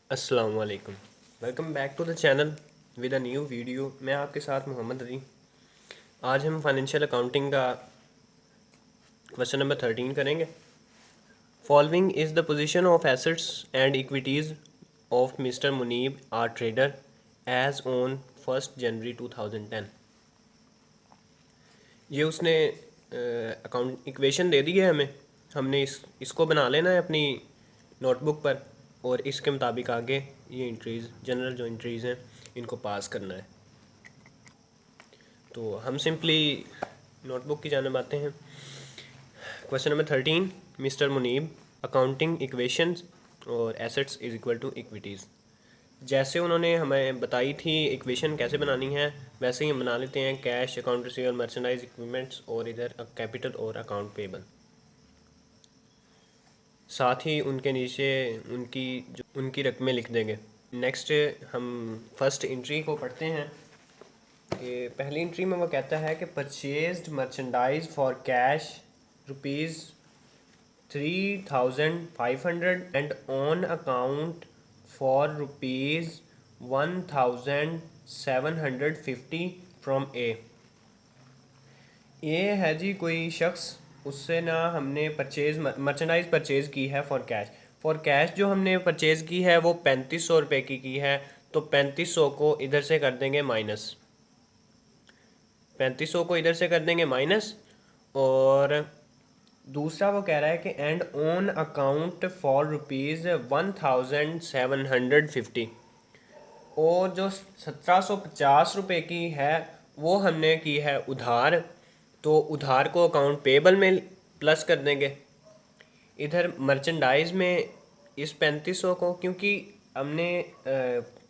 अस्सलाम वालेकुम। Welcome back to the channel with a new video. मैं आपके साथ मोहम्मद अली। आज हम फाइनेंशियल अकाउंटिंग का क्वेश्चन नंबर 13 करेंगे। Following is the position of assets and equities of mister Munib are trader as on 1 January 2010। ये उसने अकाउंट इक्वेशन दे दी है हमें। हमने इसको बना लेना है अपनी नोटबुक पर और इसके मुताबिक आगे ये इंट्रीज़ जनरल जो इंट्रीज़ हैं इनको पास करना है। तो हम सिंपली नोटबुक की जानिब आते हैं। Question number 13, mister Munib accounting equations और assets is equal to equities. जैसे उन्होंने हमें बताई थी इक्वेशन कैसे बनानी है, वैसे ही हम बना लेते हैं। Cash, account receivable, merchandise, equipments और इधर कैपिटल और अकाउंट पेबल। साथ ही उनके नीचे उनकी रकमें लिख देंगे। नेक्स्ट हम फर्स्ट एंट्री को पढ़ते हैं। कि पहली एंट्री में वो कहता है कि purchased merchandise for cash ₹3,500 and on account for ₹1,750 from a है जी कोई शख्स, उससे ना हमने मर्चेंडाइज परचेज़ की है फॉर कैश जो हमने परचेज़ की है वो 3500 रुपये की है। तो 3500 को इधर से कर देंगे माइनस, 3500 को इधर से कर देंगे माइनस। और दूसरा वो कह रहा है कि एंड ऑन अकाउंट फॉर ₹1750 और जो 1750 रुपये की है वो हमने की है उधार। तो उधार को अकाउंट पेबल में प्लस कर देंगे। इधर मर्चेंडाइज में इस 3500 को, क्योंकि हमने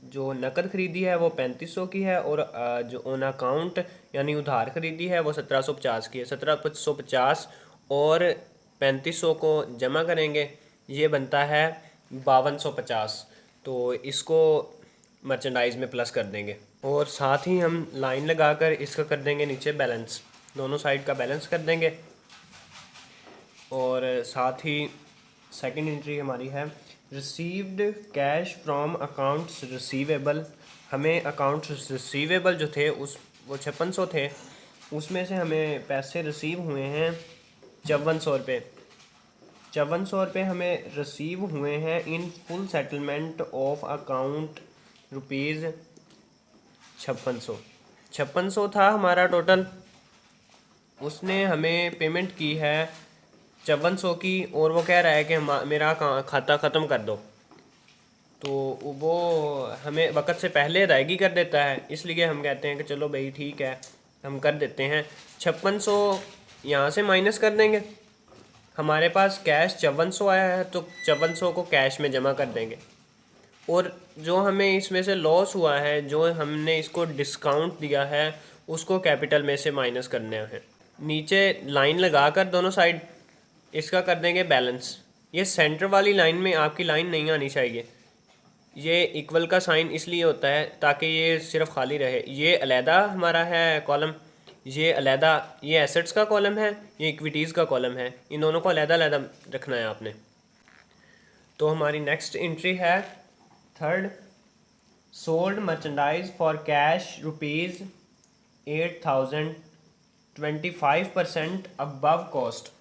जो नकद ख़रीदी है वो 3500 की है और जो ऑन अकाउंट यानी उधार ख़रीदी है वो 1750 की है। 1750 और 3500 को जमा करेंगे, ये बनता है 5250। तो इसको मर्चेंडाइज में प्लस कर देंगे और साथ ही हम लाइन लगाकर इसका कर देंगे नीचे बैलेंस, दोनों साइड का बैलेंस कर देंगे। और साथ ही सेकंड एंट्री हमारी है received cash from accounts receivable. हमें अकाउंट्स रिसीवेबल जो थे वो 5600 थे, उसमें से हमें पैसे रिसीव हुए हैं 5400 रुपये। 5400 रुपये हमें रिसीव हुए हैं in full settlement of account ₹5600 था हमारा टोटल। उसने हमें पेमेंट की है 5400 की और वो कह रहा है कि मेरा खाता ख़त्म कर दो। तो वो हमें वक्त से पहले अदायगी कर देता है, इसलिए हम कहते हैं कि चलो भाई ठीक है हम कर देते हैं। 5600 यहाँ से माइनस कर देंगे। हमारे पास कैश 5400 आया है तो 5400 को कैश में जमा कर देंगे। और जो हमें इसमें से लॉस हुआ है, जो हमने इसको डिस्काउंट दिया है, उसको कैपिटल में से माइनस करना है। नीचे लाइन लगाकर दोनों साइड इसका कर देंगे बैलेंस। ये सेंटर वाली लाइन में आपकी लाइन नहीं आनी चाहिए। ये इक्वल का साइन इसलिए होता है ताकि ये सिर्फ खाली रहे। ये अलहदा हमारा है कॉलम, ये अलहदा, ये एसेट्स का कॉलम है, ये इक्विटीज़ का कॉलम है। इन दोनों को अलहदा अलहदा रखना है आपने। तो हमारी नेक्स्ट एंट्री है third, sold merchandise for cash ₹8,000 25% above cost.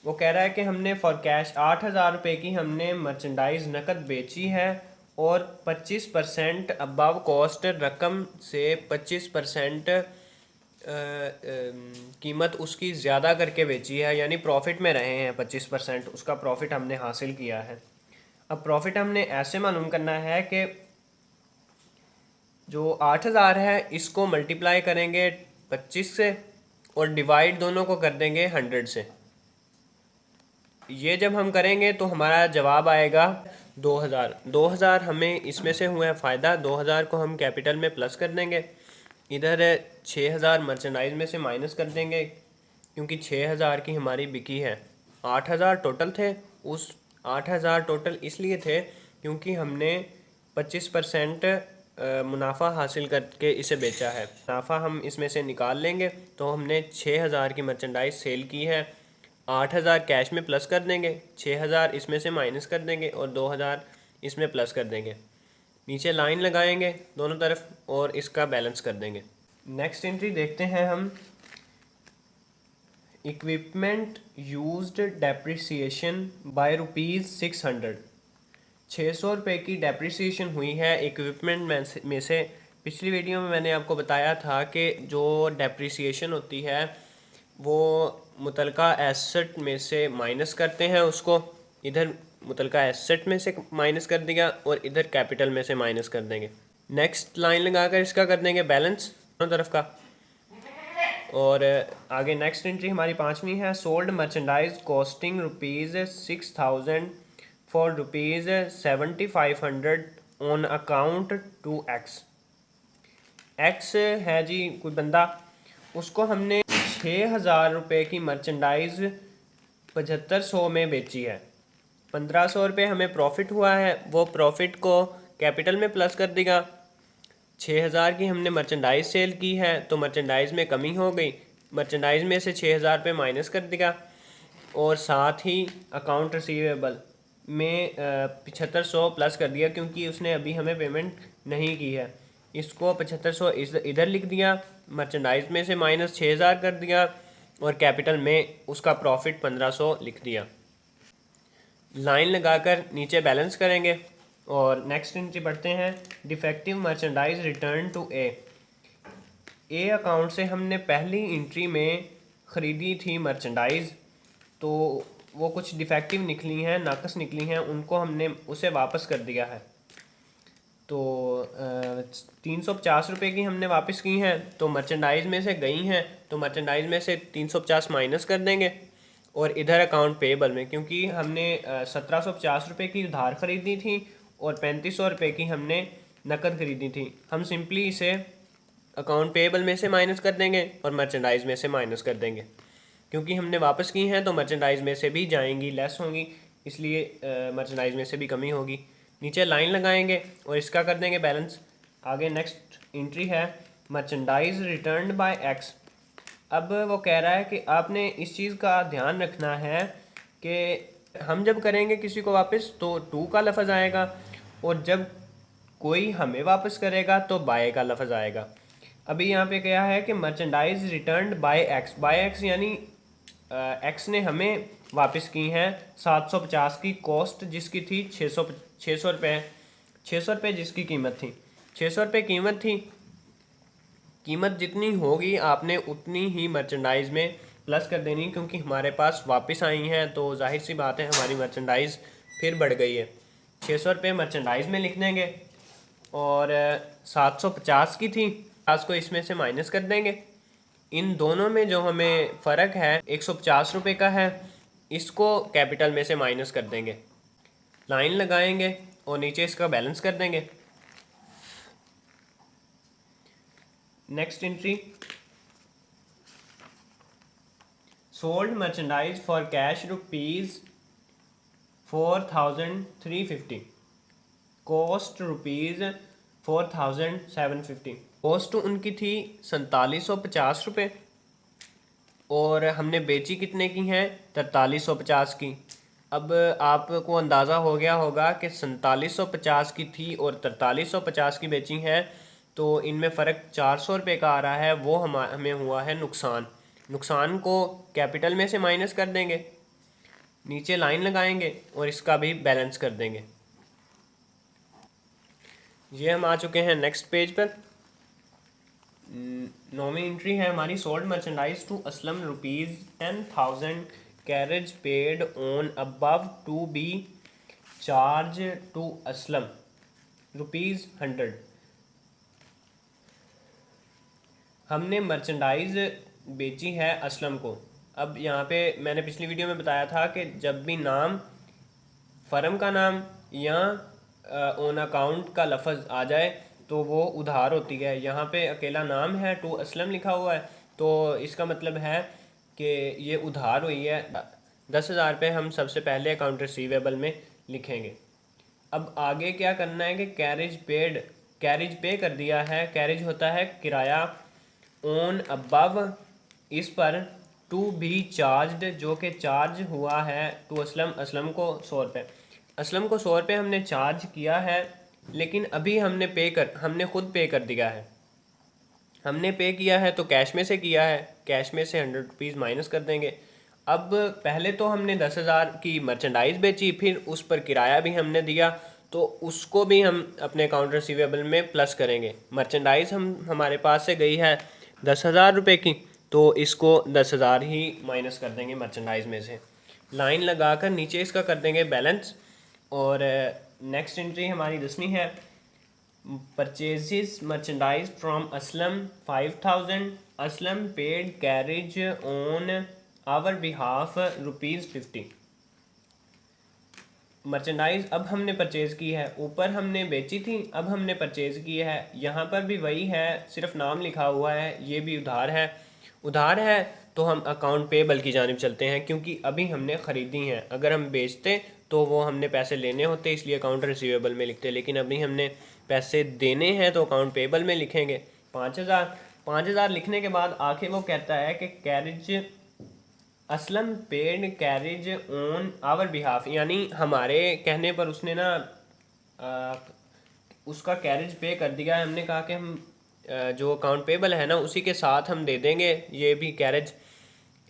वो कह रहा है कि हमने फॉर कैश 8000 रुपये की हमने मर्चेंडाइज नकद बेची है और 25% अबव कॉस्ट रकम से 25% कीमत उसकी ज़्यादा करके बेची है, यानी प्रॉफिट में रहे हैं। 25% उसका प्रॉफिट हमने हासिल किया है। अब प्रॉफिट हमने ऐसे मालूम करना है कि जो 8000 है इसको मल्टीप्लाई करेंगे 25 से और डिवाइड दोनों को कर देंगे 100 से। ये जब हम करेंगे तो हमारा जवाब आएगा 2000। 2000 हमें इसमें से हुआ है फ़ायदा। 2000 को हम कैपिटल में प्लस कर देंगे। इधर 6000 मर्चेंडाइज में से माइनस कर देंगे, क्योंकि 6000 की हमारी बिकी है। 8000 टोटल थे। उस 8000 टोटल इसलिए थे क्योंकि हमने 25% मुनाफा हासिल करके इसे बेचा है। मुनाफा हम इसमें से निकाल लेंगे। तो हमने 6000 की मर्चेंडाइज सेल की है, 8000 कैश में प्लस कर देंगे, 6000 इसमें से माइनस कर देंगे और 2000 इसमें प्लस कर देंगे, नीचे लाइन लगाएंगे दोनों तरफ और इसका बैलेंस कर देंगे। नेक्स्ट एंट्री देखते हैं हम, इक्विपमेंट यूज्ड डेप्रिसिएशन बाय ₹600। 600 रुपये की डेप्रिसिएशन हुई है इक्विपमेंट में से। पिछली वीडियो में मैंने आपको बताया था कि जो डेप्रिसिएशन होती है वो मुतलका एसेट में से माइनस करते हैं उसको, इधर मुतलका एसेट में से माइनस कर दिया और इधर कैपिटल में से माइनस कर देंगे। नेक्स्ट लाइन लगाकर इसका कर देंगे बैलेंस दोनों तरफ का। और आगे नेक्स्ट एंट्री हमारी 5वीं है, sold merchandise costing ₹6,000 for ₹7,500 on account to x. X है जी कोई बंदा, उसको हमने 6,000 रुपये की मर्चेंडाइज 7500 में बेची है। 1500 रुपये हमें प्रॉफिट हुआ है, वो प्रॉफिट को कैपिटल में प्लस कर देगा। 6,000 की हमने मर्चेंडाइज सेल की है तो मर्चेंडाइज में कमी हो गई, मर्चेंडाइज में से 6,000 रुपये माइनस कर देगा और साथ ही अकाउंट रिसीवेबल में 7500 प्लस कर दिया क्योंकि उसने अभी हमें पेमेंट नहीं की है। इसको 7500 इधर लिख दिया, मर्चेंडाइज में से माइनस 6,000 कर दिया और कैपिटल में उसका प्रॉफिट 1500 लिख दिया। लाइन लगाकर नीचे बैलेंस करेंगे और नेक्स्ट एंट्री पढ़ते हैं, defective merchandise return to A account से हमने पहली एंट्री में ख़रीदी थी मर्चेंडाइज, तो वो कुछ डिफेक्टिव निकली हैं, नाकस निकली हैं, उनको हमने उसे वापस कर दिया है। तो 350 रुपये की हमने वापस की हैं, तो मर्चेंडाइज में से गई हैं तो मर्चेंडाइज में से 350 माइनस कर देंगे और इधर अकाउंट पेएबल में, क्योंकि हमने 1750 रुपये की उधार ख़रीदी थी और 3500 रुपये की हमने नकद ख़रीदी थी, हम सिंपली इसे अकाउंट पेएबल में से माइनस कर देंगे और मर्चेंडाइज में से माइनस कर देंगे। क्योंकि हमने वापस की हैं तो मर्चेंडाइज में से भी जाएंगी, लेस होंगी, इसलिए मर्चेंडाइज में से भी कमी होगी। नीचे लाइन लगाएंगे और इसका कर देंगे बैलेंस। आगे नेक्स्ट एंट्री है, मर्चेंडाइज रिटर्न बाय एक्स। अब वो कह रहा है कि आपने इस चीज़ का ध्यान रखना है कि हम जब करेंगे किसी को वापस तो टू का लफ्ज़ आएगा और जब कोई हमें वापस करेगा तो बाय का लफ्ज़ आएगा। अभी यहाँ पे क्या है कि मर्चेंडाइज रिटर्न बाय एक्स यानी एक्स ने हमें वापस की हैं 750 की कॉस्ट, जिसकी थी 600 रुपये, 600 रुपये जिसकी कीमत थी, 600 रुपये कीमत थी। कीमत जितनी होगी आपने उतनी ही मर्चेंडाइज में प्लस कर देनी, क्योंकि हमारे पास वापस आई हैं तो जाहिर सी बात है हमारी मर्चेंडाइज फिर बढ़ गई है। 600 रुपये मर्चेंडाइज में लिख देंगे और 750 की थी, 50 को इसमें से माइनस कर देंगे। इन दोनों में जो हमें फ़र्क है 150 रुपये का है, इसको कैपिटल में से माइनस कर देंगे। लाइन लगाएंगे और नीचे इसका बैलेंस कर देंगे। Next entry, sold merchandise for cash ₹4,350, cost ₹4,750। Cost उनकी थी 4750 रुपये और हमने बेची कितने की हैं 4350 की। अब आपको अंदाज़ा हो गया होगा कि 4750 की थी और 4350 की बेची हैं, तो इनमें फ़र्क 400 रुपये का आ रहा है, वो हमें हुआ है नुकसान। नुकसान को कैपिटल में से माइनस कर देंगे, नीचे लाइन लगाएंगे और इसका भी बैलेंस कर देंगे। ये हम आ चुके हैं नेक्स्ट पेज पर। 9वीं एंट्री है हमारी, sold merchandise to Aslam ₹10,000, carriage paid on above to be charge to Aslam ₹100। हमने मर्चेंडाइज बेची है असलम को। अब यहाँ पे मैंने पिछली वीडियो में बताया था कि जब भी नाम, फर्म का नाम या ऑन अकाउंट का लफ्ज़ आ जाए तो वो उधार होती है। यहाँ पे अकेला नाम है, टू असलम लिखा हुआ है, तो इसका मतलब है कि ये उधार हुई है। 10,000 रुपये हम सबसे पहले अकाउंट रिसीवेबल में लिखेंगे। अब आगे क्या करना है कि कैरेज पेड, कैरेज पे कर दिया है, कैरेज होता है किराया, ऑन अबव इस पर, टू बी चार्ज्ड जो कि चार्ज हुआ है टू असलम, असलम को 100 रुपये। असलम को 100 रुपये हमने चार्ज किया है, लेकिन अभी हमने ख़ुद पे कर दिया है। हमने पे किया है तो कैश में से किया है, कैश में से 100 रुपीज़ माइनस कर देंगे। अब पहले तो हमने 10,000 की मर्चेंडाइज़ बेची, फिर उस पर किराया भी हमने दिया, तो उसको भी हम अपने अकाउंट रिसीवेबल में प्लस करेंगे। मर्चेंडाइज़ हमारे पास से गई है 10,000 रुपये की, तो इसको 10,000 ही माइनस कर देंगे मर्चेंडाइज़ में से। लाइन लगाकर नीचे इसका कर देंगे बैलेंस। और नेक्स्ट एंट्री हमारी 10वीं है, purchases merchandise from Aslam 5,000, Aslam paid carriage on our behalf ₹50। Merchandise अब हमने परचेज़ की है, ऊपर हमने बेची थी, अब हमने परचेज़ की है। यहाँ पर भी वही है, सिर्फ नाम लिखा हुआ है, ये भी उधार है। उधार है तो हम अकाउंट पेबल की जानिब चलते हैं, क्योंकि अभी हमने ख़रीदी हैं। अगर हम बेचते तो वो हमने पैसे लेने होते, इसलिए अकाउंट रिसीवेबल में लिखते, लेकिन अभी हमने पैसे देने हैं तो अकाउंट पेबल में लिखेंगे। 5,000 लिखने के बाद आखिर वो कहता है कि carriage Aslam paid carriage on our behalf, यानी हमारे कहने पर उसने ना उसका कैरेज पे कर दिया है। हमने कहा कि हम जो अकाउंट पेबल है ना उसी के साथ हम दे देंगे ये भी कैरेज,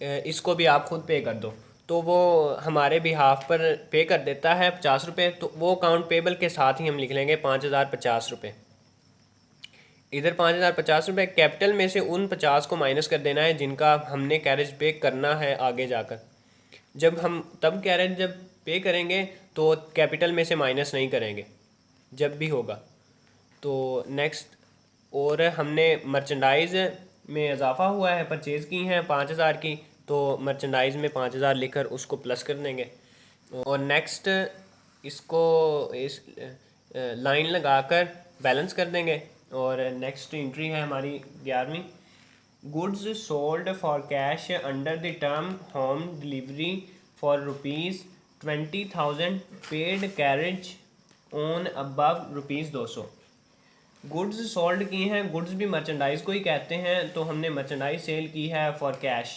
इसको भी आप खुद पे कर दो। तो वो हमारे बिहाफ पर पे कर देता है 50 रुपये, तो वो अकाउंट पेबल के साथ ही हम लिख लेंगे 5,050 रुपये। इधर 5,050 रुपये कैपिटल में से उन 50 को माइनस कर देना है जिनका हमने कैरेज पे करना है आगे जाकर। तब कैरेज जब पे करेंगे तो कैपिटल में से माइनस नहीं करेंगे जब भी होगा। तो नेक्स्ट, और हमने मर्चेंडाइज़ में इजाफा हुआ है, परचेज़ की हैं 5,000 की, तो मर्चेंडाइज़ में 5,000 लिखकर उसको प्लस कर देंगे। और नेक्स्ट इसको इस लाइन लगाकर बैलेंस कर देंगे। और नेक्स्ट एंट्री है हमारी 11वीं, goods sold for cash under the term home delivery for ₹20,000 paid carriage on above ₹200। Goods sold की हैं, गुड्स भी मर्चेंडाइज को ही कहते हैं, तो हमने मर्चेंडाइज सेल की है फॉर कैश।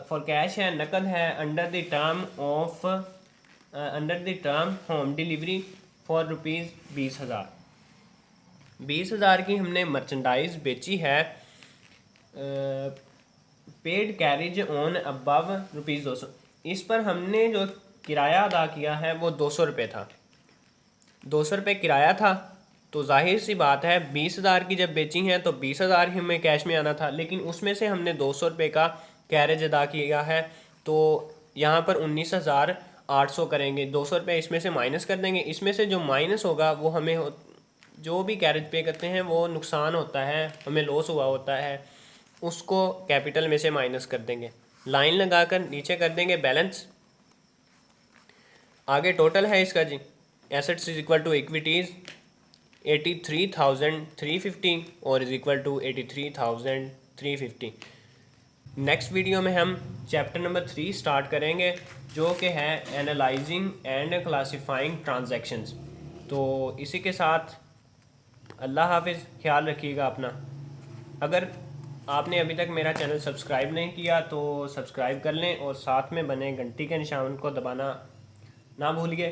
फॉर कैश है, नकद है, under the term home delivery for ₹20,000। 20,000 की हमने मर्चेंडाइज बेची है, पेड कैरेज ऑन अबव ₹200। इस पर हमने जो किराया अदा किया है वो 200 रुपये था। 200 रुपये किराया था, तो जाहिर सी बात है 20,000 की जब बेची हैं तो 20,000 ही हमें कैश में आना था, लेकिन उसमें से हमने 200 रुपये का कैरेज अदा किया है, तो यहाँ पर 19,800 करेंगे। 200 रुपये इसमें से माइनस कर देंगे। इसमें से जो माइनस होगा वो हमें जो भी कैरेज पे करते हैं वो नुकसान होता है, हमें लॉस हुआ होता है, उसको कैपिटल में से माइनस कर देंगे। लाइन लगाकर नीचे कर देंगे बैलेंस। आगे टोटल है इसका जी, assets is equal to equities 83,350 और is equal to 83,350। Next video में हम चैप्टर नंबर 3 स्टार्ट करेंगे, जो कि है एनालाइजिंग एंड क्लासिफाइंग ट्रांजैक्शंस। तो इसी के साथ अल्लाह हाफिज़, ख्याल रखिएगा अपना। अगर आपने अभी तक मेरा चैनल सब्सक्राइब नहीं किया तो सब्सक्राइब कर लें और साथ में बने घंटी के निशान को दबाना ना भूलिए।